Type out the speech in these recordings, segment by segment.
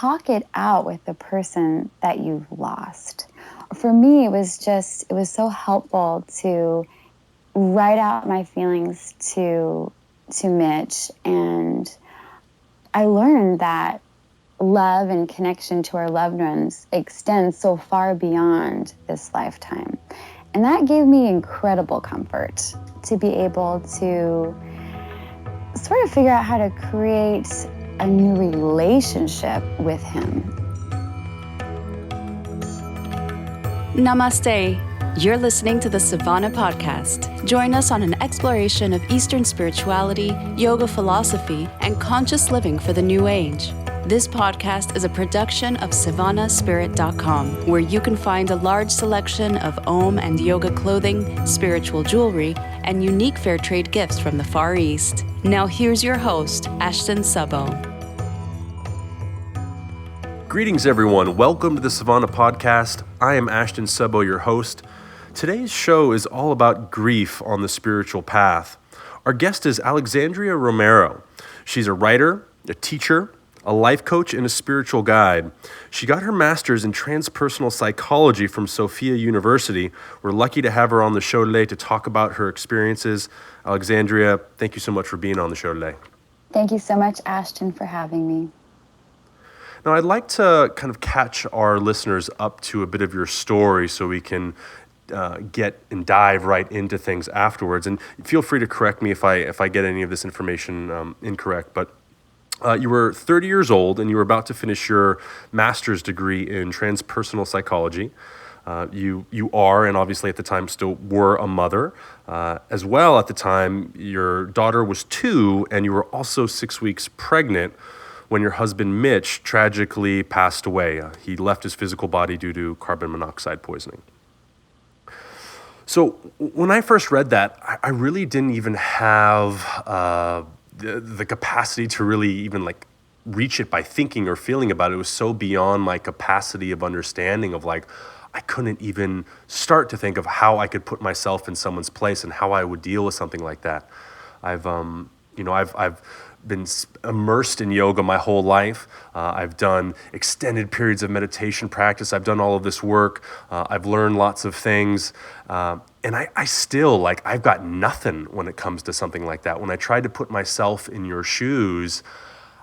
talk it out with the person that you've lost. For me, it was so helpful to write out my feelings to Mitch, and I learned that love and connection to our loved ones extends so far beyond this lifetime. And that gave me incredible comfort to be able to sort of figure out how to create a new relationship with him. Namaste. You're listening to the Savannah Podcast. Join us on an exploration of Eastern spirituality, yoga philosophy, and conscious living for the new age. This podcast is a production of SavannahSpirit.com, where you can find a large selection of Om and yoga clothing, spiritual jewelry, and unique fair trade gifts from the Far East. Now here's your host, Ashton Szabo. Greetings, everyone. Welcome to the Savannah Podcast. I am Ashton Szabo, your host. Today's show is all about grief on the spiritual path. Our guest is Alexandria Romero. She's a writer, a teacher, a life coach, and a spiritual guide. She got her master's in transpersonal psychology from Sophia University. We're lucky to have her on the show today to talk about her experiences. Alexandria, thank you so much for being on the show today. Thank you so much, Ashton, for having me. Now, I'd like to kind of catch our listeners up to a bit of your story so we can get and dive right into things afterwards. And feel free to correct me if I get any of this information incorrect. But you were 30 years old and you were about to finish your master's degree in transpersonal psychology. You are, and obviously at the time still were, a mother. As well, at the time, your daughter was 2 and you were also 6 weeks pregnant when your husband Mitch tragically passed away. He left his physical body due to carbon monoxide poisoning. So when I first read that, I really didn't even have the capacity to really even reach it by thinking or feeling about it. It was so beyond my capacity of understanding of I couldn't even start to think of how I could put myself in someone's place and how I would deal with something like that. I've been immersed in yoga my whole life. I've done extended periods of meditation practice. I've done all of this work. I've learned lots of things. And I still, I've got nothing when it comes to something like that. When I tried to put myself in your shoes,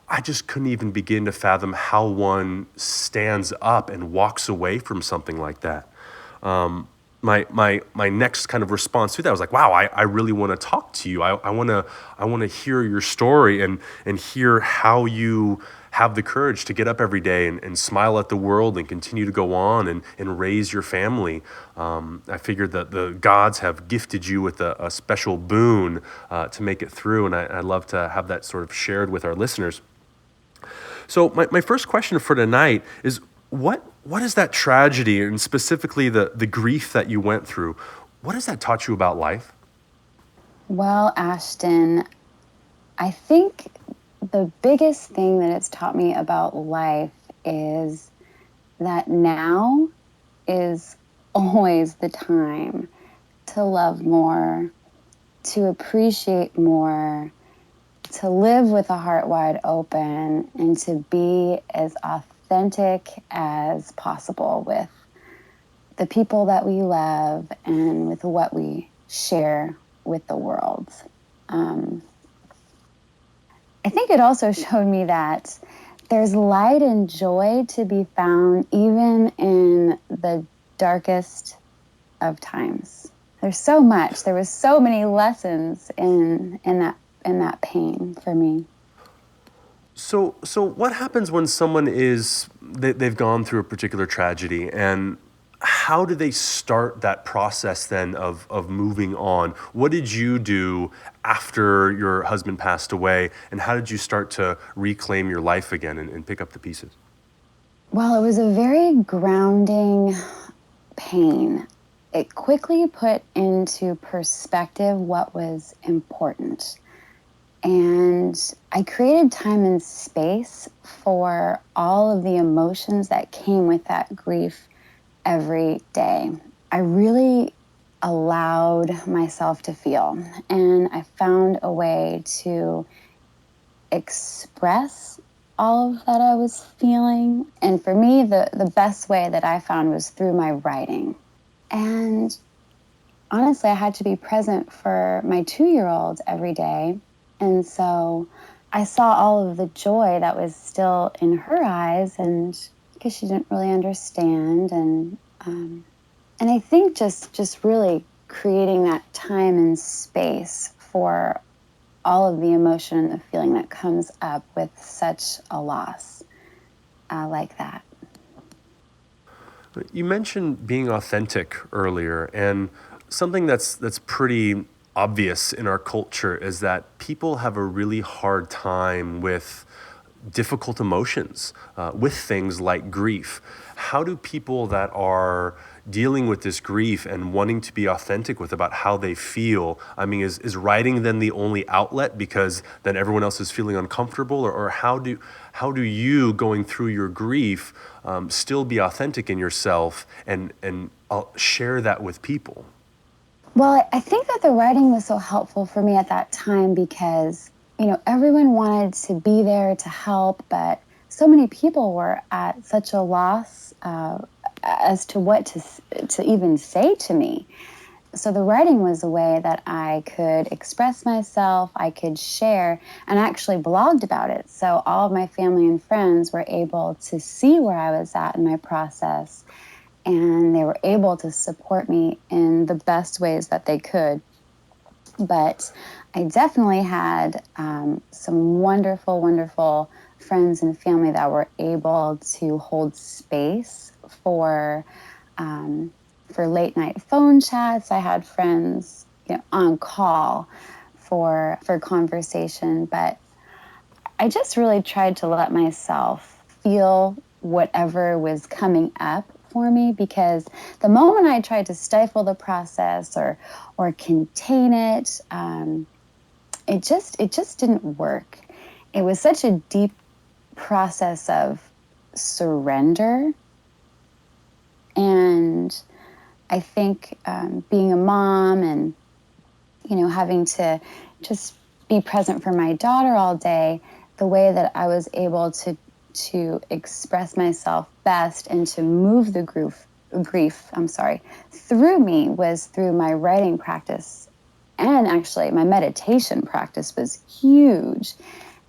I just couldn't even begin to fathom how one stands up and walks away from something like that. My next kind of response to that was wow, I really want to talk to you. I want to hear your story and hear how you have the courage to get up every day and smile at the world and continue to go on and raise your family. I figured that the gods have gifted you with a special boon to make it through, and I'd love to have that sort of shared with our listeners. So my first question for tonight is, what is that tragedy, and specifically the grief that you went through? What has that taught you about life? Well, Ashton, I think the biggest thing that it's taught me about life is that now is always the time to love more, to appreciate more, to live with a heart wide open, and to be as authentic as possible with the people that we love and with what we share with the world. I think it also showed me that there's light and joy to be found even in the darkest of times. There's so much. There was so many lessons in that pain for me. So what happens when someone they've gone through a particular tragedy, and how do they start that process then of moving on? What did you do after your husband passed away, and how did you start to reclaim your life again and pick up the pieces? Well, it was a very grounding pain. It quickly put into perspective what was important. And I created time and space for all of the emotions that came with that grief every day. I really allowed myself to feel, and I found a way to express all of that I was feeling. And for me, the best way that I found was through my writing. And honestly, I had to be present for my 2-year-old every day. And so I saw all of the joy that was still in her eyes, and because she didn't really understand. And I think just really creating that time and space for all of the emotion and the feeling that comes up with such a loss like that. You mentioned being authentic earlier, and something that's pretty obvious in our culture is that people have a really hard time with difficult emotions, with things like grief. How do people that are dealing with this grief and wanting to be authentic with about how they feel, I mean, is writing then the only outlet because then everyone else is feeling uncomfortable? Or how do you, going through your grief, still be authentic in yourself and share that with people? Well, I think that the writing was so helpful for me at that time because, everyone wanted to be there to help, but so many people were at such a loss as to what to even say to me. So the writing was a way that I could express myself, I could share, and I actually blogged about it. So all of my family and friends were able to see where I was at in my process, and they were able to support me in the best ways that they could. But I definitely had some wonderful, wonderful friends and family that were able to hold space for late night phone chats. I had friends, on call for conversation, but I just really tried to let myself feel whatever was coming up for me, because the moment I tried to stifle the process or contain it, it just didn't work. It was such a deep process of surrender, and I think being a mom and having to just be present for my daughter all day, the way that I was able to express myself best and to move the grief through me was through my writing practice. And actually my meditation practice was huge.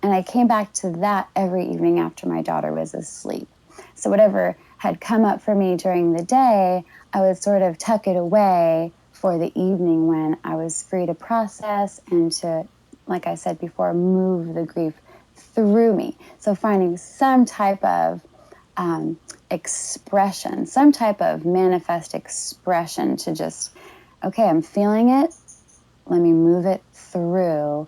And I came back to that every evening after my daughter was asleep. So whatever had come up for me during the day, I would sort of tuck it away for the evening when I was free to process and to, like I said before, move the grief through me. So finding some type of expression, some type of manifest expression to just, okay, I'm feeling it. Let me move it through,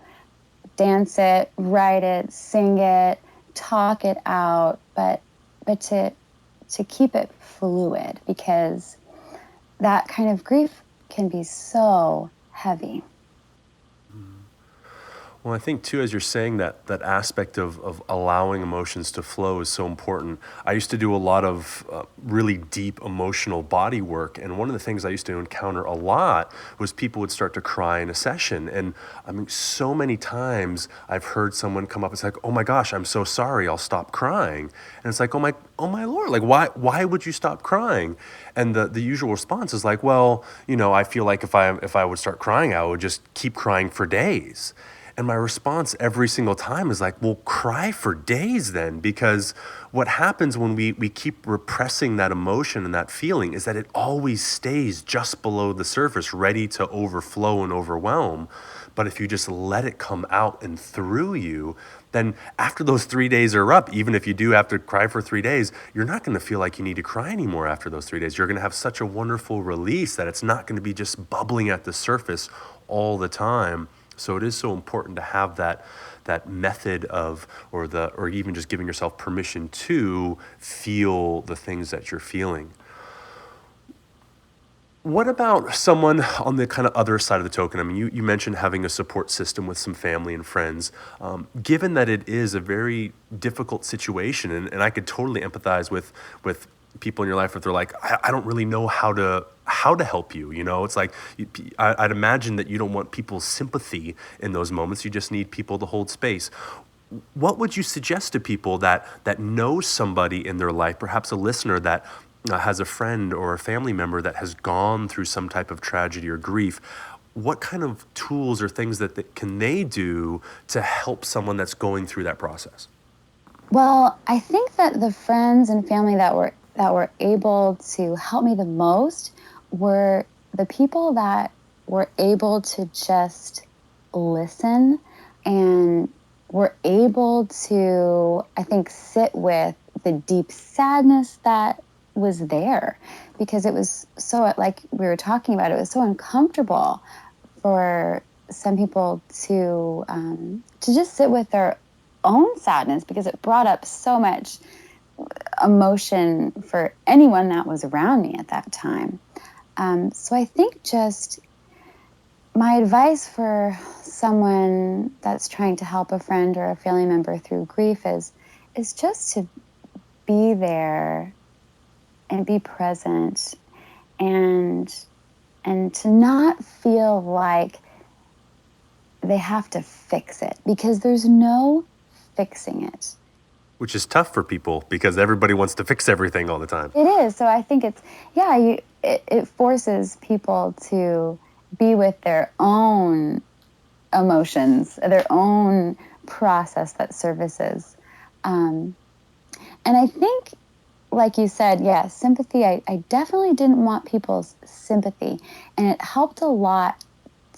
dance it, write it, sing it, talk it out, but to keep it fluid, because that kind of grief can be so heavy. Well, I think too, as you're saying that aspect of allowing emotions to flow is so important. I used to do a lot of really deep emotional body work, and one of the things I used to encounter a lot was people would start to cry in a session. And I mean, so many times I've heard someone come up and say, like, "Oh my gosh, I'm so sorry, I'll stop crying." And it's like, oh my Lord, like why would you stop crying? And the usual response is like, well, I feel like if I would start crying, I would just keep crying for days. And my response every single time is like, well, cry for days then, because what happens when we keep repressing that emotion and that feeling is that it always stays just below the surface, ready to overflow and overwhelm. But if you just let it come out and through you, then after those 3 days are up, even if you do have to cry for 3 days, you're not going to feel like you need to cry anymore after those 3 days. You're going to have such a wonderful release that it's not going to be just bubbling at the surface all the time. So it is so important to have that method of, or even just giving yourself permission to feel the things that you're feeling. What about someone on the kind of other side of the token? I mean, you mentioned having a support system with some family and friends. Given that it is a very difficult situation, and I could totally empathize with people in your life if they're like, I don't really know how to help you. It's like, I'd imagine that you don't want people's sympathy in those moments. You just need people to hold space. what would you suggest to people that know somebody in their life, perhaps a listener that has a friend or a family member that has gone through some type of tragedy or grief? What kind of tools or things that can they do to help someone that's going through that process? Well, I think that the friends and family that were able to help me the most were the people that were able to just listen and were able to, I think, sit with the deep sadness that was there, because it was so, like we were talking about, it was so uncomfortable for some people to just sit with their own sadness, because it brought up so much emotion for anyone that was around me at that time. So I think just my advice for someone that's trying to help a friend or a family member through grief is just to be there and be present, and to not feel like they have to fix it, because there's no fixing it. Which is tough for people because everybody wants to fix everything all the time. It is. So I think it forces people to be with their own emotions, their own process that services. And I think, like you said, yeah, sympathy, I definitely didn't want people's sympathy. And it helped a lot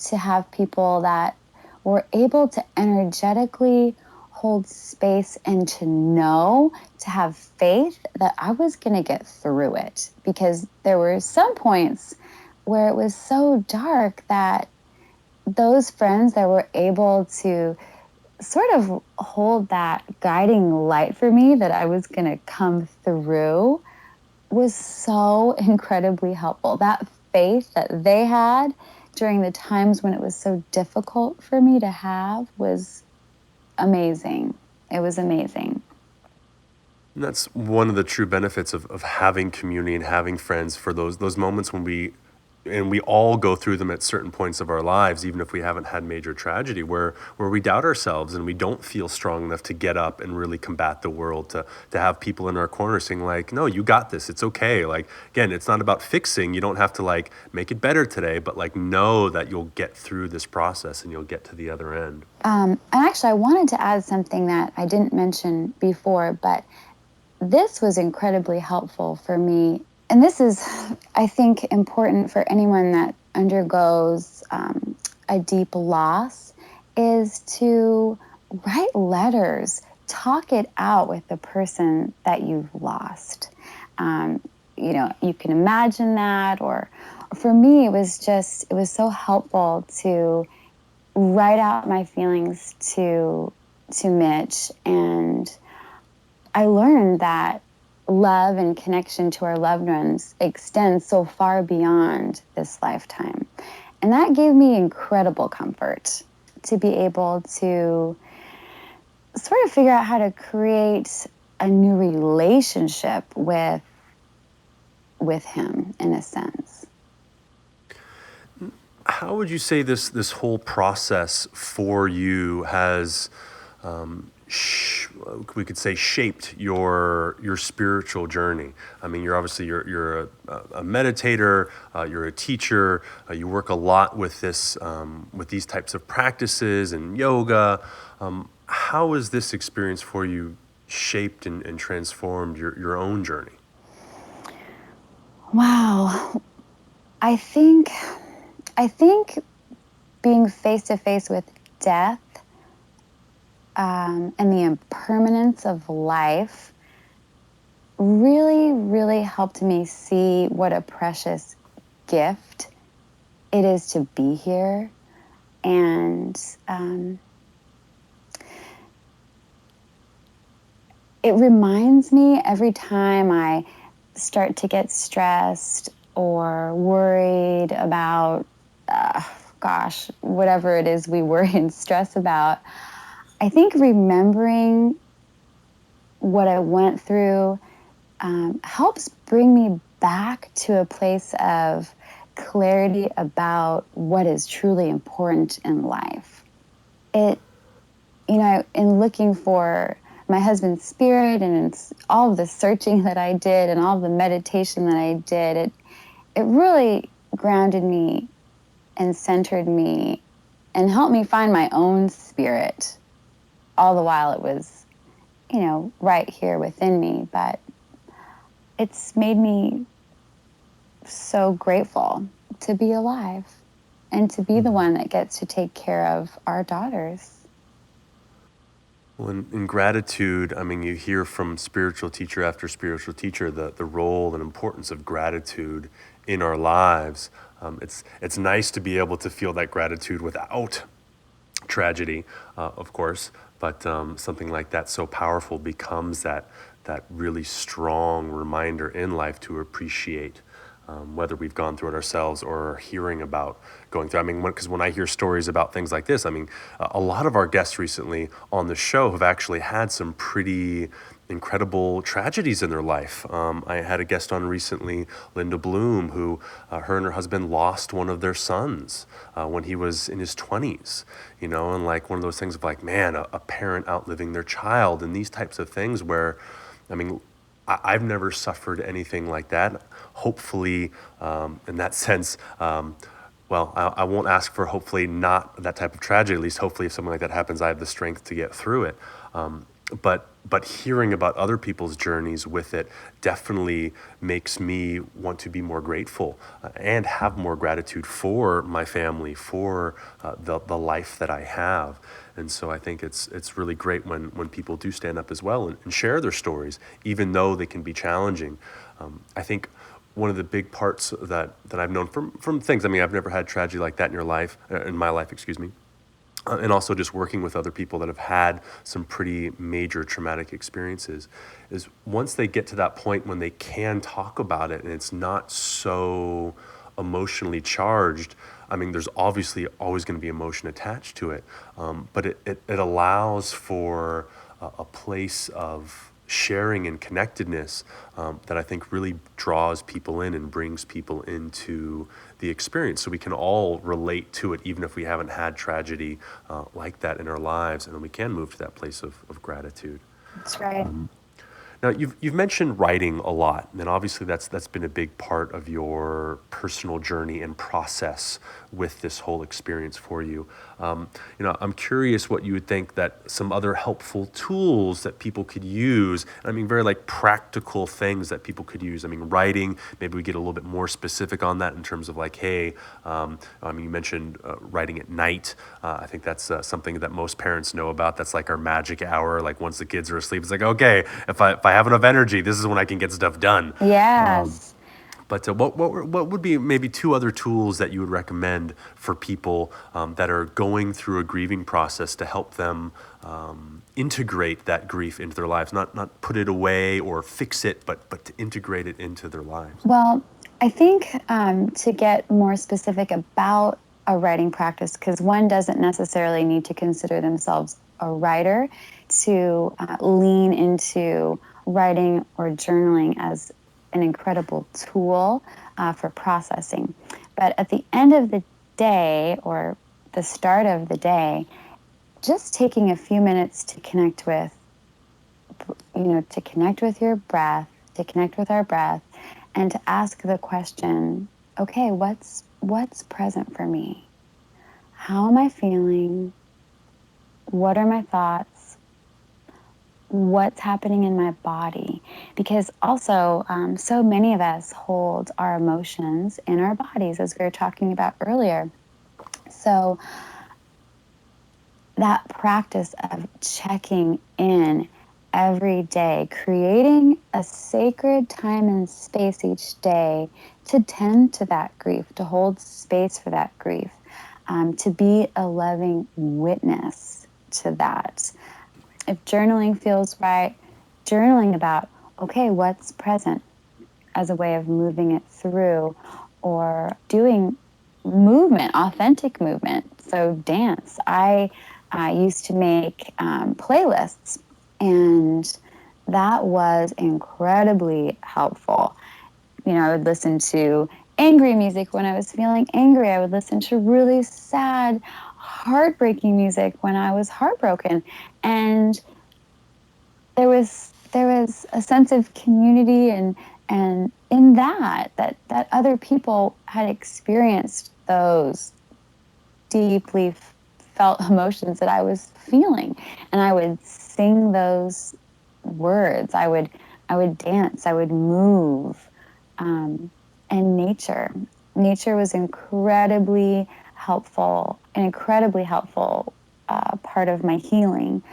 to have people that were able to energetically hold space and to have faith that I was going to get through it. Because there were some points where it was so dark that those friends that were able to sort of hold that guiding light for me that I was going to come through was so incredibly helpful. That faith that they had during the times when it was so difficult for me to have was amazing. It was amazing. And that's one of the true benefits of having community and having friends for those moments when we all go through them at certain points of our lives, even if we haven't had major tragedy, where we doubt ourselves and we don't feel strong enough to get up and really combat the world, to have people in our corner saying like, no, you got this, it's okay. Like, again, it's not about fixing. You don't have to like make it better today, but like know that you'll get through this process and you'll get to the other end. And actually, I wanted to add something that I didn't mention before, but this was incredibly helpful for me. And this is, I think, important for anyone that undergoes a deep loss, is to write letters, talk it out with the person that you've lost. You can imagine that, or for me, it was so helpful to write out my feelings to Mitch. And I learned that love and connection to our loved ones extends so far beyond this lifetime. And that gave me incredible comfort to be able to sort of figure out how to create a new relationship with him, in a sense. How would you say this whole process for you has we could say shaped your spiritual journey? I mean, you're obviously you're a meditator, you're a teacher, you work a lot with these types of practices and yoga. How has this experience for you shaped and transformed your own journey? Wow. I think being face to face with death and the impermanence of life really, really helped me see what a precious gift it is to be here. And it reminds me every time I start to get stressed or worried about, whatever it is we worry and stress about, I think remembering what I went through helps bring me back to a place of clarity about what is truly important in life. It in looking for my husband's spirit and in all of the searching that I did and all of the meditation that I did, it really grounded me and centered me and helped me find my own spirit, all the while it was, right here within me. But it's made me so grateful to be alive and to be the one that gets to take care of our daughters. Well, in gratitude, I mean, you hear from spiritual teacher after spiritual teacher the role and importance of gratitude in our lives. It's nice to be able to feel that gratitude without tragedy, of course, but something like that so powerful becomes that really strong reminder in life to appreciate, whether we've gone through it ourselves or hearing about going through. I mean, because when I hear stories about things like this, I mean, a lot of our guests recently on the show have actually had some pretty incredible tragedies in their life. I had a guest on recently, Linda Bloom, who her and her husband lost one of their sons when he was in his 20s, and like one of those things of like, man, a parent outliving their child and these types of things where, I mean, I've never suffered anything like that. Hopefully, in that sense, well, I won't ask for hopefully not that type of tragedy. At least hopefully if something like that happens, I have the strength to get through it. But hearing about other people's journeys with it definitely makes me want to be more grateful and have more gratitude for my family, for the life that I have. And so I think it's really great when people do stand up as well and share their stories, even though they can be challenging. I think one of the big parts that I've known from things, I mean, I've never had tragedy like that in my life, excuse me. And also just working with other people that have had some pretty major traumatic experiences, is once they get to that point when they can talk about it and it's not so emotionally charged. I mean, there's obviously always going to be emotion attached to it, but it allows for a place of sharing and connectedness that I think really draws people in and brings people into the experience, so we can all relate to it, even if we haven't had tragedy like that in our lives, and then we can move to that place of gratitude. That's right. Now, you've mentioned writing a lot, and obviously that's been a big part of your personal journey and process with this whole experience for you. I'm curious what you would think that some other helpful tools that people could use. I mean, very like practical things that people could use. I mean, writing, maybe we get a little bit more specific on that in terms of like, hey, I mean, you mentioned writing at night. I think that's something that most parents know about. That's like our magic hour. Like once the kids are asleep, it's like, okay, if I have enough energy, this is when I can get stuff done. Yes. But what would be maybe two other tools that you would recommend for people that are going through a grieving process to help them integrate that grief into their lives, not put it away or fix it, but to integrate it into their lives? Well, I think to get more specific about a writing practice, because one doesn't necessarily need to consider themselves a writer to lean into writing or journaling as an incredible tool for processing. But at the end of the day or the start of the day, just taking a few minutes to connect with, to connect with your breath, to connect with our breath, and to ask the question, okay, what's present for me? How am I feeling? What are my thoughts? What's happening in my body? Because also, so many of us hold our emotions in our bodies, as we were talking about earlier. So that practice of checking in every day, creating a sacred time and space each day to tend to that grief, to hold space for that grief, to be a loving witness to that. If journaling feels right, journaling about, okay, what's present as a way of moving it through, or doing movement, authentic movement. So dance. I used to make playlists, and that was incredibly helpful. I would listen to angry music when I was feeling angry. I would listen to really sad, heartbreaking music when I was heartbroken. And there was a sense of community and in that other people had experienced those deeply felt emotions that I was feeling, and I would sing those words. I would dance. I would move, and nature was an incredibly helpful part of my healing.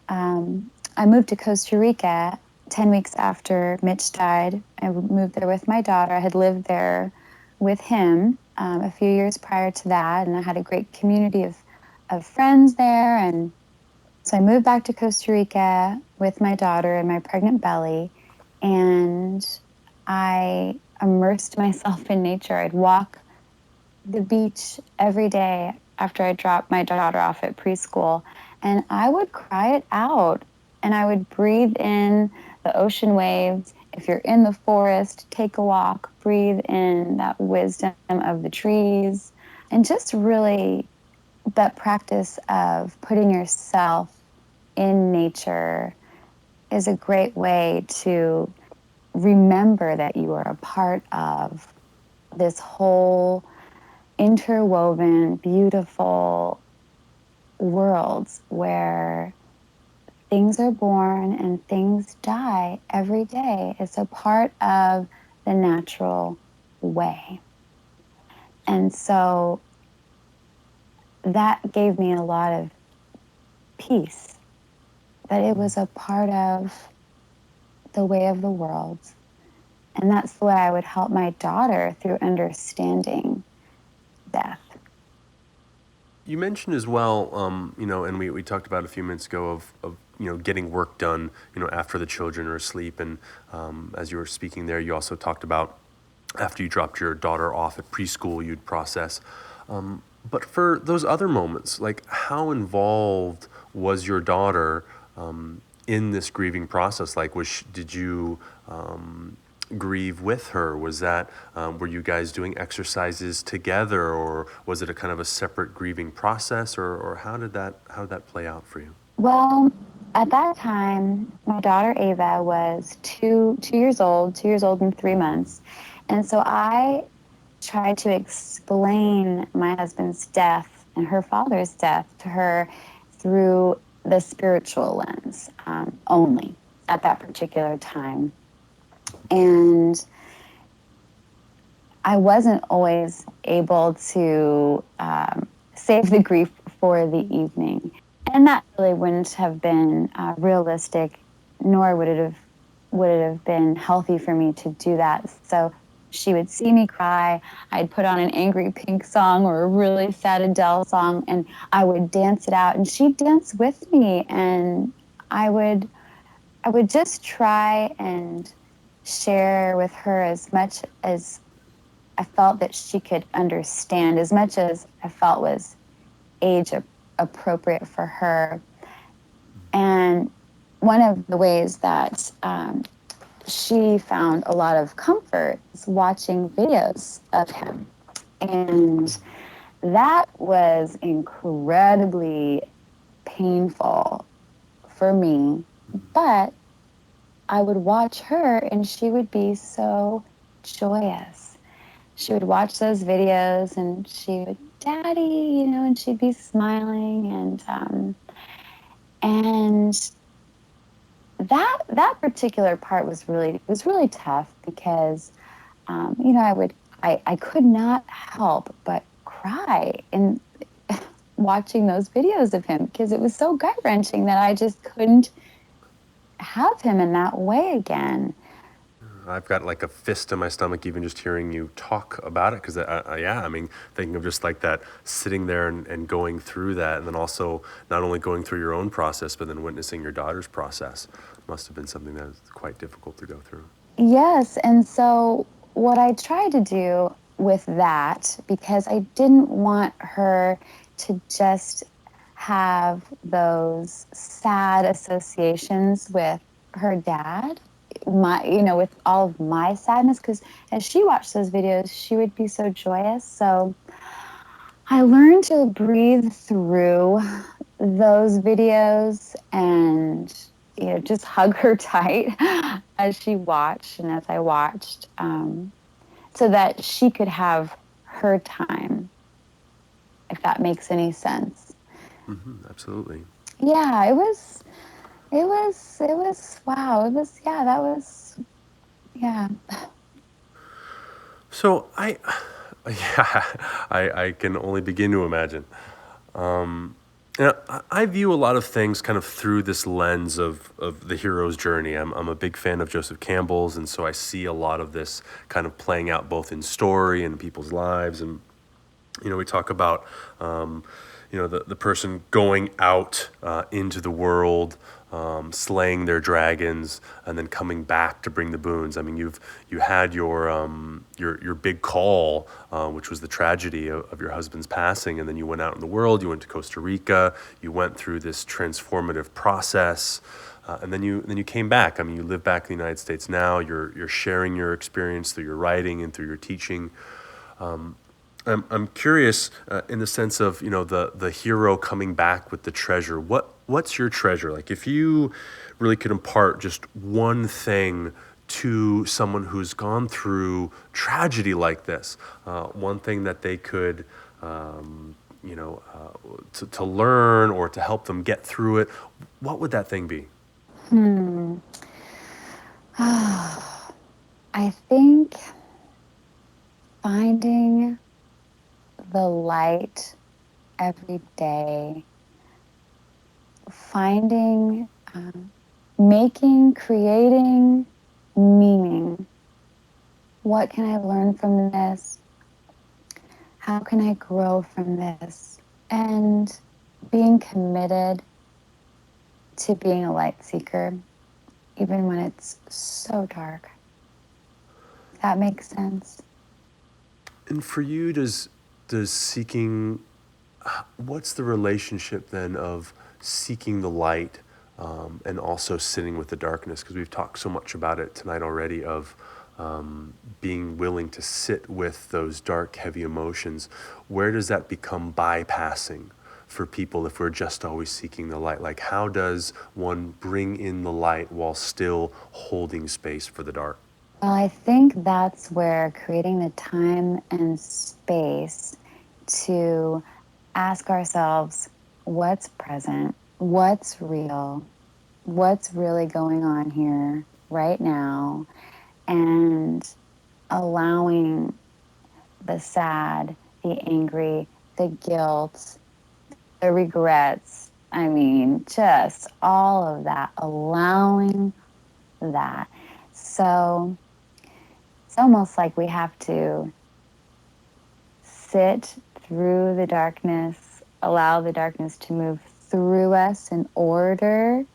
I moved to Costa Rica 10 weeks after Mitch died. I moved there with my daughter. I had lived there with him a few years prior to that, and I had a great community of friends there. And so I moved back to Costa Rica with my daughter in my pregnant belly, and I immersed myself in nature. I'd walk the beach every day after I dropped my daughter off at preschool, and I would cry it out and I would breathe in the ocean waves. If you're in the forest, take a walk, breathe in that wisdom of the trees, and just really that practice of putting yourself in nature is a great way to remember that you are a part of this whole interwoven, beautiful worlds where things are born and things die every day. It's a part of the natural way. And so that gave me a lot of peace, that it was a part of the way of the world. And that's the way I would help my daughter through understanding death. You mentioned as well, and we talked about a few minutes ago of getting work done, after the children are asleep. And as you were speaking there, you also talked about after you dropped your daughter off at preschool, you'd process. But for those other moments, like how involved was your daughter in this grieving process? Like, did you grieve with her? Was that were you guys doing exercises together, or was it a kind of a separate grieving process, or how did that play out for you? Well, at that time, my daughter Ava was 2 years old, 2 years old and 3 months. And so I tried to explain my husband's death and her father's death to her through the spiritual lens only at that particular time. And I wasn't always able to save the grief for the evening. And that really wouldn't have been realistic, nor would it have been healthy for me to do that. So she would see me cry. I'd put on an Angry Pink song or a really sad Adele song, and I would dance it out. And she'd dance with me, and I would just try and share with her as much as I felt that she could understand, as much as I felt was age appropriate for her. And one of the ways that she found a lot of comfort is watching videos of him. And that was incredibly painful for me. But I would watch her and she would be so joyous. She would watch those videos and she would, Daddy, and she'd be smiling, and that particular part was really tough because I could not help but cry in watching those videos of him because it was so gut-wrenching that I just couldn't have him in that way again. I've got like a fist in my stomach even just hearing you talk about it, because thinking of just like that, sitting there and going through that, and then also not only going through your own process but then witnessing your daughter's process must have been something that was quite difficult to go through. Yes, and so what I tried to do with that, because I didn't want her to just have those sad associations with her dad, with all of my sadness, because as she watched those videos, she would be so joyous. So I learned to breathe through those videos and just hug her tight as she watched and as I watched, so that she could have her time, if that makes any sense. Absolutely. Yeah, wow. That was, yeah. So yeah, I can only begin to imagine. I view a lot of things kind of through this lens of the hero's journey. I'm a big fan of Joseph Campbell's, and so I see a lot of this kind of playing out both in story and people's lives. And we talk about the person going out into the world, slaying their dragons, and then coming back to bring the boons. I mean, you had your big call, which was the tragedy of your husband's passing, and then you went out in the world. You went to Costa Rica. You went through this transformative process. And then you came back. I mean, you live back in the United States now. You're sharing your experience through your writing and through your teaching. I'm curious in the sense of the hero coming back with the treasure. What's your treasure? Like, if you really could impart just one thing to someone who's gone through tragedy like this, one thing that they could to learn or to help them get through it, what would that thing be? I think finding the light every day, finding, creating meaning. What can I learn from this? How can I grow from this? And being committed to being a light seeker, even when it's so dark. If that makes sense. And for you, does seeking, what's the relationship then of seeking the light and also sitting with the darkness? Because we've talked so much about it tonight already, of being willing to sit with those dark, heavy emotions. Where does that become bypassing for people if we're just always seeking the light? Like, how does one bring in the light while still holding space for the dark? Well, I think that's where creating the time and space to ask ourselves what's present, what's real, what's really going on here right now, and allowing the sad, the angry, the guilt, the regrets. I mean, just all of that, allowing that. So it's almost like we have to sit through the darkness, allow the darkness to move through us in order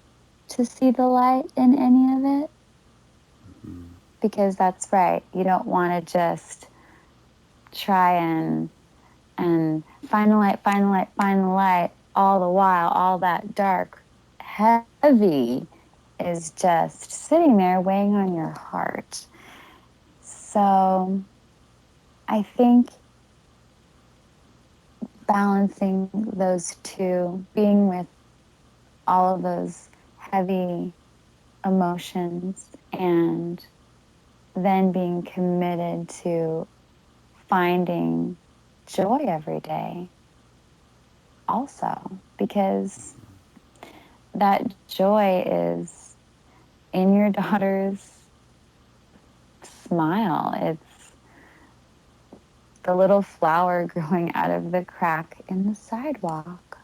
to see the light in any of it. Because that's right. You don't want to just try and find the light, find the light, find the light, all the while, all that dark, heavy is just sitting there weighing on your heart. So I think balancing those two, being with all of those heavy emotions and then being committed to finding joy every day also, because that joy is in your daughter's smile. It's the little flower growing out of the crack in the sidewalk.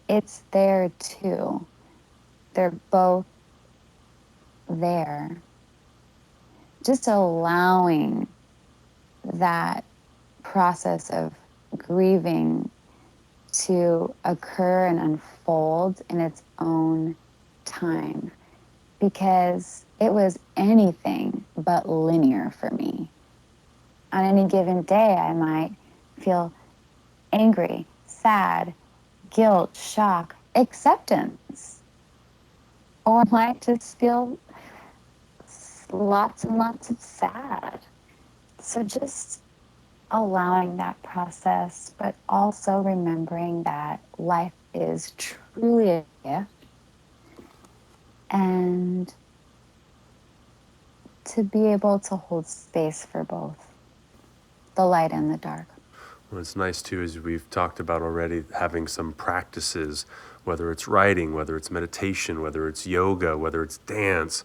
It's there too. They're both there. Just allowing that process of grieving to occur and unfold in its own time, because it was anything but linear for me. On any given day, I might feel angry, sad, guilt, shock, acceptance, or I might just feel lots and lots of sad. So just allowing that process, but also remembering that life is truly a gift, and to be able to hold space for both the light and the dark. Well, it's nice too, as we've talked about already, having some practices, whether it's writing, whether it's meditation, whether it's yoga, whether it's dance,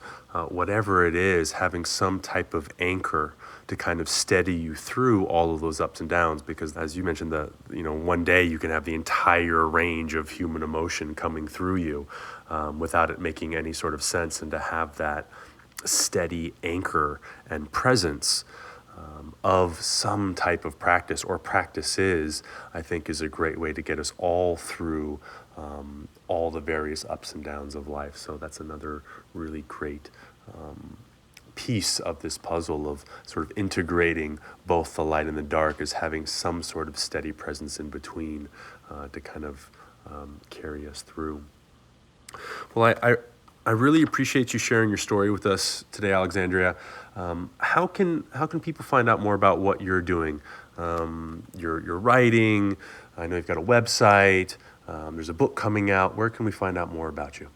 whatever it is, having some type of anchor to kind of steady you through all of those ups and downs. Because as you mentioned, one day you can have the entire range of human emotion coming through you without it making any sort of sense, and to have that steady anchor and presence of some type of practice or practices, I think is a great way to get us all through all the various ups and downs of life. So that's another really great piece of this puzzle of sort of integrating both the light and the dark, is having some sort of steady presence in between to kind of carry us through. Well, I really appreciate you sharing your story with us today, Alexandria. How can people find out more about what you're doing? You're writing. I know you've got a website. There's a book coming out. Where can we find out more about you?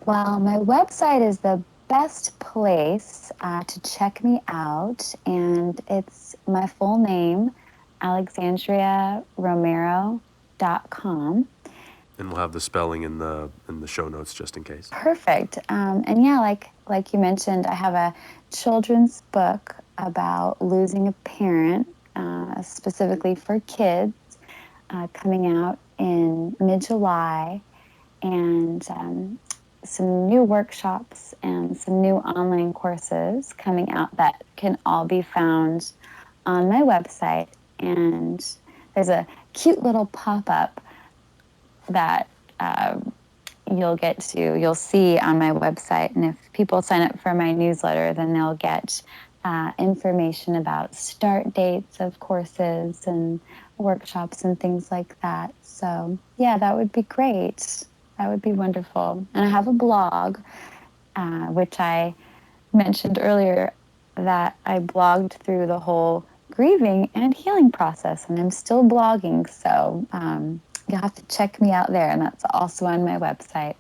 Well, my website is the best place to check me out, and it's my full name, alexandriaromero.com. And we'll have the spelling in the show notes just in case. Perfect. And yeah, like you mentioned, I have a children's book about losing a parent, specifically for kids, coming out in mid-July, and some new workshops and some new online courses coming out that can all be found on my website. And there's a cute little pop-up that you'll see on my website. And if people sign up for my newsletter, then they'll get information about start dates of courses and workshops and things like that. So yeah, that would be great. That would be wonderful. And I have a blog, which I mentioned earlier, that I blogged through the whole grieving and healing process, and I'm still blogging. So you'll have to check me out there, and that's also on my website.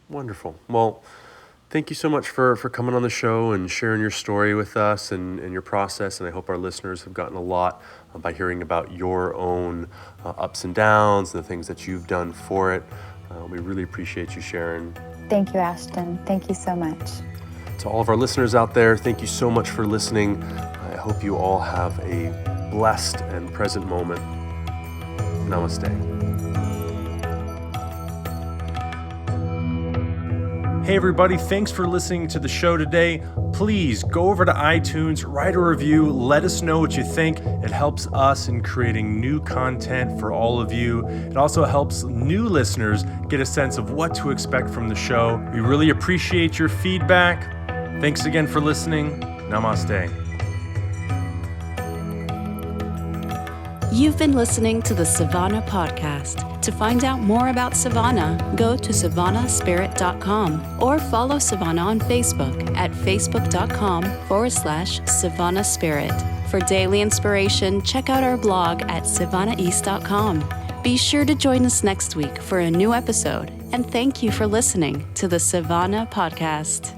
Wonderful. Well, thank you so much for coming on the show and sharing your story with us and your process. And I hope our listeners have gotten a lot by hearing about your own ups and downs and the things that you've done for it. We really appreciate you sharing. Thank you, Ashton. Thank you so much. To all of our listeners out there, thank you so much for listening. I hope you all have a blessed and present moment. Namaste. Hey everybody, thanks for listening to the show today. Please go over to iTunes, write a review, let us know what you think. It helps us in creating new content for all of you. It also helps new listeners get a sense of what to expect from the show. We really appreciate your feedback. Thanks again for listening. Namaste. You've been listening to the Savannah Podcast. To find out more about Savannah, go to savannahspirit.com or follow Savannah on Facebook at facebook.com/Savannah Spirit. For daily inspiration, check out our blog at savannaeast.com. Be sure to join us next week for a new episode, and thank you for listening to the Savannah Podcast.